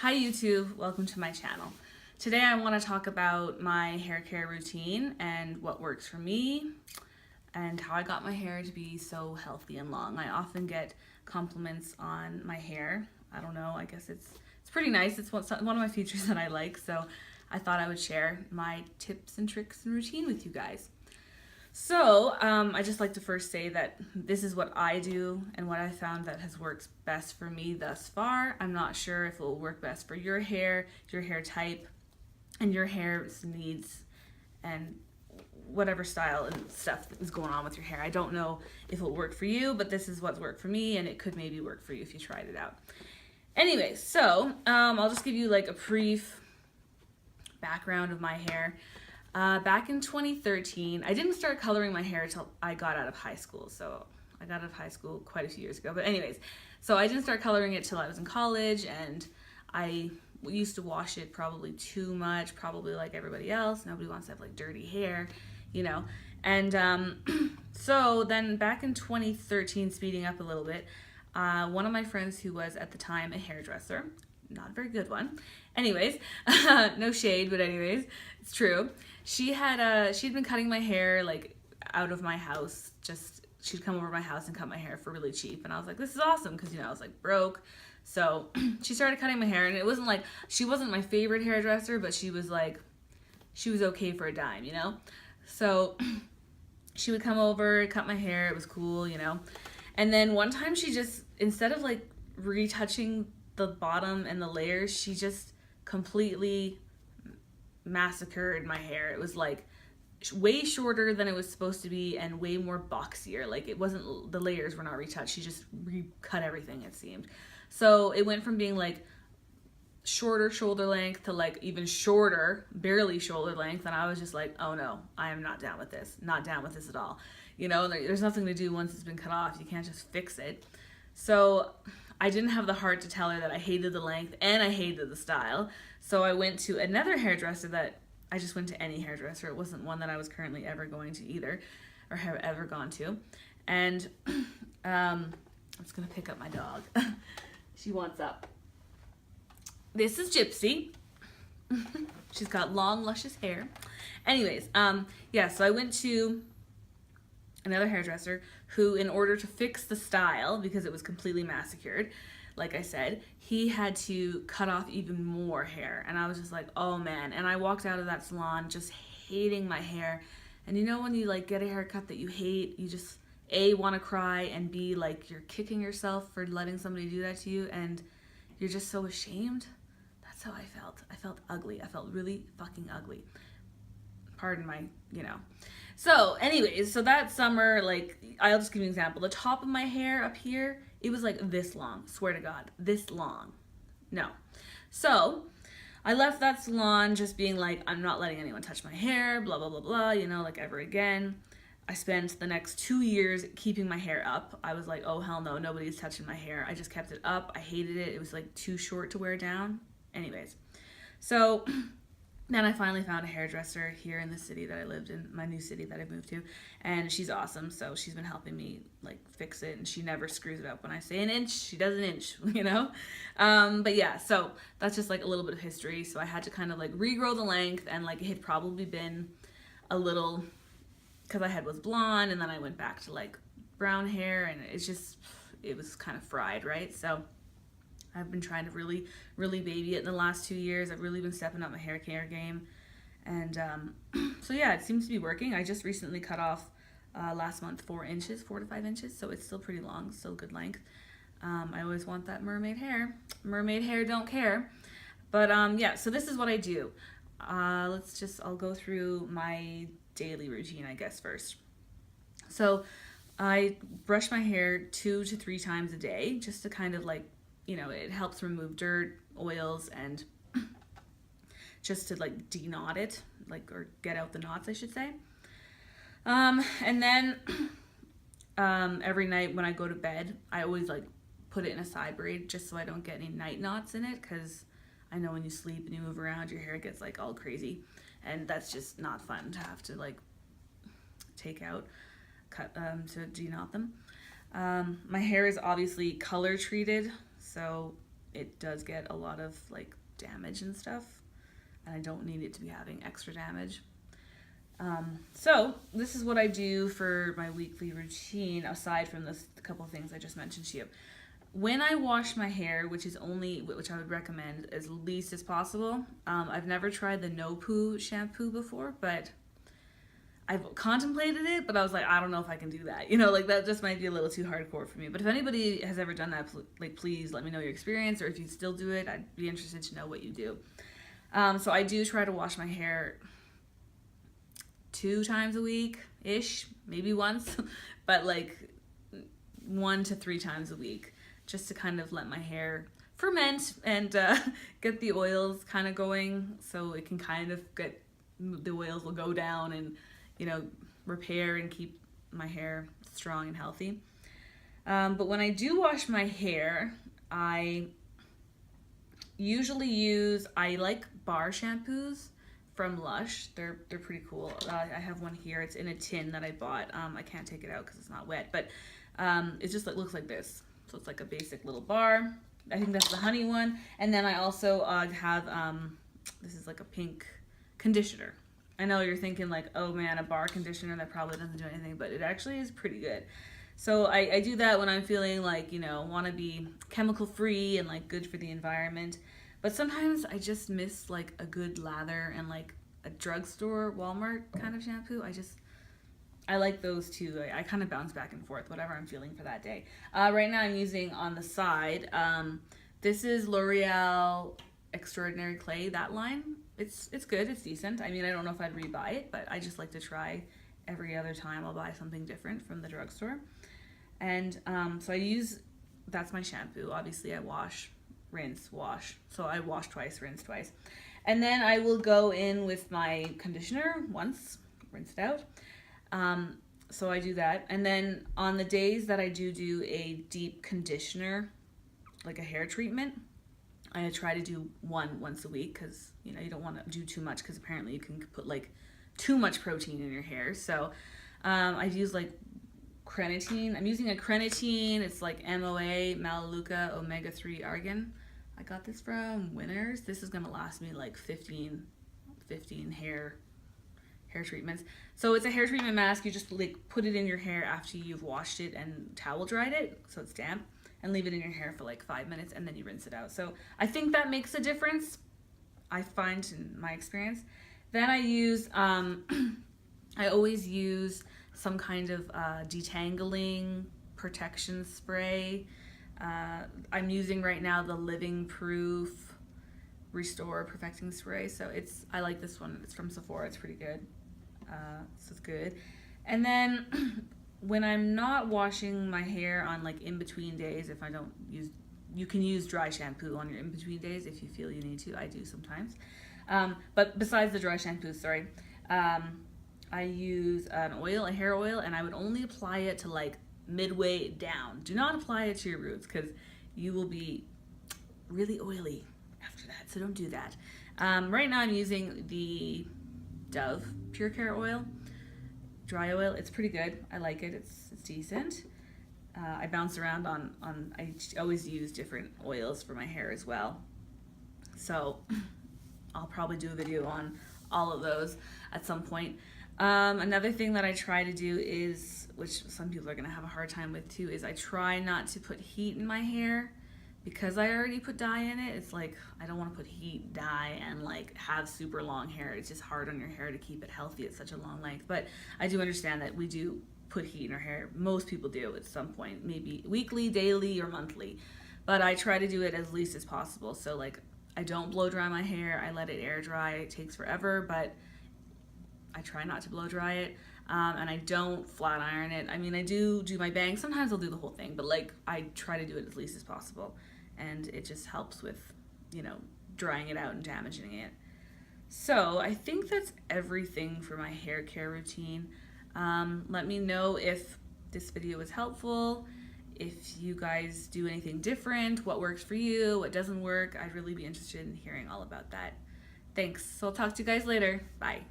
Hi YouTube, welcome to my channel. Today I want to talk about my hair care routine and what works for me and how I got my hair to be so healthy and long. I often get compliments on my hair. I don't know, I guess it's pretty nice. It's one of my features that I like, so I thought I would share my tips and tricks and routine with you guys. So, I just like to first say that this is what I do and what I found that has worked best for me thus far. I'm not sure if it will work best for your hair type, and your hair's needs, and whatever style and stuff that is going on with your hair. I don't know if it'll work for you, but this is what's worked for me, and it could maybe work for you if you tried it out. Anyway, so I'll just give you like a brief background of my hair. Back in 2013, I didn't start coloring my hair until I got out of high school. So I got out of high school quite a few years ago. But anyways, so I didn't start coloring it till I was in college, and I used to wash it probably too much, probably like everybody else. Nobody wants to have like dirty hair, you know. And so then back in 2013, speeding up a little bit, one of my friends who was at the time a hairdresser, not a very good one. Anyways, no shade, but anyways, it's true. She'd been cutting my hair like out of my house. She'd come over to my house and cut my hair for really cheap. And I was like, this is awesome, because I was like broke. So she started cutting my hair, and it wasn't like, she wasn't my favorite hairdresser, but she was okay for a dime, you know? So she would come over, cut my hair, it was cool, you know? And then one time she just, instead of like retouching the bottom and the layers, she just completely massacred my hair. It was like way shorter than it was supposed to be and way more boxier. Like it wasn't, the layers were not retouched. She just recut everything, it seemed. So it went from being like shorter shoulder length to like even shorter, barely shoulder length. And I was just like, oh no, I am not down with this. Not down with this at all. You know, there's nothing to do once it's been cut off. You can't just fix it. So I didn't have the heart to tell her that I hated the length and I hated the style. So I went to another hairdresser I just went to any hairdresser. It wasn't one that I was currently ever going to either, or have ever gone to. And I'm just going to pick up my dog. She wants up. This is Gypsy. She's got long, luscious hair. Anyways, yeah, so I went to another hairdresser who, in order to fix the style, because it was completely massacred, like I said, he had to cut off even more hair. And I was just like, oh man. And I walked out of that salon just hating my hair. And you know when you like get a haircut that you hate, you just A, want to cry, and B, like you're kicking yourself for letting somebody do that to you, and you're just so ashamed. That's how I felt. I felt ugly. I felt really fucking ugly. Pardon my, So anyways, so that summer, like, I'll just give you an example. The top of my hair up here, it was like this long, swear to God, this long. No. So I left that salon just being like, I'm not letting anyone touch my hair, blah, blah, blah, blah, like ever again. I spent the next 2 years keeping my hair up. I was like, oh, hell no, nobody's touching my hair. I just kept it up. I hated it. It was like too short to wear down. Anyways, so then I finally found a hairdresser here in the city that I lived in, my new city that I moved to, and she's awesome. So she's been helping me like fix it, and she never screws it up. When I say an inch, she does an inch, But yeah, so that's just like a little bit of history. So I had to kind of like regrow the length, and like it had probably been a little, because I was blonde, and then I went back to like brown hair, and it was kind of fried, right? So I've been trying to really, really baby it in the last 2 years. I've really been stepping up my hair care game. And so yeah, it seems to be working. I just recently cut off last month 4 to 5 inches. So it's still pretty long, still good length. I always want that mermaid hair. Mermaid hair don't care. But yeah, so this is what I do. I'll go through my daily routine, I guess, first. So I brush my hair 2 to 3 times a day, just to kind of like, it helps remove dirt, oils, and just to like de-knot it, or get out the knots, I should say. And then every night when I go to bed, I always like put it in a side braid just so I don't get any night knots in it, because I know when you sleep and you move around, your hair gets like all crazy, and that's just not fun to have to like cut to de-knot them. My hair is obviously color treated, so it does get a lot of like damage and stuff, and I don't need it to be having extra damage. So this is what I do for my weekly routine, aside from this couple of things I just mentioned to you. When I wash my hair, which I would recommend as least as possible, I've never tried the no poo shampoo before, but I've contemplated it, but I was like, I don't know if I can do that. Like that just might be a little too hardcore for me. But if anybody has ever done that, like please let me know your experience, or if you still do it, I'd be interested to know what you do. So I do try to wash my hair 2 times a week-ish, maybe once, but like 1 to 3 times a week, just to kind of let my hair ferment and get the oils kind of going, so it can kind of the oils will go down and repair and keep my hair strong and healthy. But when I do wash my hair, I usually I like bar shampoos from Lush. They're pretty cool. I have one here. It's in a tin that I bought. I can't take it out because it's not wet, but it just looks like this. So it's like a basic little bar. I think that's the honey one. And then I also have, this is like a pink conditioner. I know you're thinking like, oh man, a bar conditioner, that probably doesn't do anything, but it actually is pretty good. So I do that when I'm feeling like, want to be chemical free and like good for the environment. But sometimes I just miss like a good lather and like a drugstore, Walmart kind of shampoo. I like those too. I kind of bounce back and forth, whatever I'm feeling for that day. Right now I'm using on the side, this is L'Oreal Extraordinary Clay, that line. It's good, it's decent. I mean, I don't know if I'd rebuy it, but I just like to try every other time I'll buy something different from the drugstore. And so that's my shampoo. Obviously I wash, rinse, wash. So I wash twice, rinse twice. And then I will go in with my conditioner once, rinse it out. So I do that. And then on the days that I do a deep conditioner, like a hair treatment, I try to do once a week, because you don't want to do too much, because apparently you can put like too much protein in your hair. So I use like keratin. I'm using a keratin. It's like MOA, melaleuca, omega-3 argan. I got this from Winners. This is gonna last me like 15 hair treatments. So it's a hair treatment mask. You just like put it in your hair after you've washed it and towel dried it, so it's damp, and leave it in your hair for like 5 minutes, and then you rinse it out. So I think that makes a difference, I find, in my experience. Then I use, I always use some kind of detangling protection spray. I'm using right now the Living Proof Restore Perfecting Spray. So I like this one. It's from Sephora. It's pretty good. So it's good. And then when I'm not washing my hair on like in between days, if I don't use, you can use dry shampoo on your in between days if you feel you need to. I do sometimes. But besides the dry shampoo, I use an oil, a hair oil, and I would only apply it to like midway down. Do not apply it to your roots, because you will be really oily after that, so don't do that. Right now I'm using the Dove Pure Care Oil, dry oil. It's pretty good. I like it. It's decent. I bounce around I always use different oils for my hair as well. So I'll probably do a video on all of those at some point. Another thing that I try to do is, which some people are going to have a hard time with too, is I try not to put heat in my hair, because I already put dye in it. It's like, I don't want to put heat, dye, and like have super long hair. It's just hard on your hair to keep it healthy at such a long length. But I do understand that we do put heat in our hair. Most people do at some point, maybe weekly, daily, or monthly. But I try to do it as least as possible. So like, I don't blow dry my hair. I let it air dry. It takes forever, but I try not to blow dry it. And I don't flat iron it. I mean, I do my bangs. Sometimes I'll do the whole thing, but like, I try to do it as least as possible. And it just helps with, drying it out and damaging it. So I think that's everything for my hair care routine. Let me know if this video was helpful, if you guys do anything different, what works for you, what doesn't work. I'd really be interested in hearing all about that. Thanks. So I'll talk to you guys later. Bye.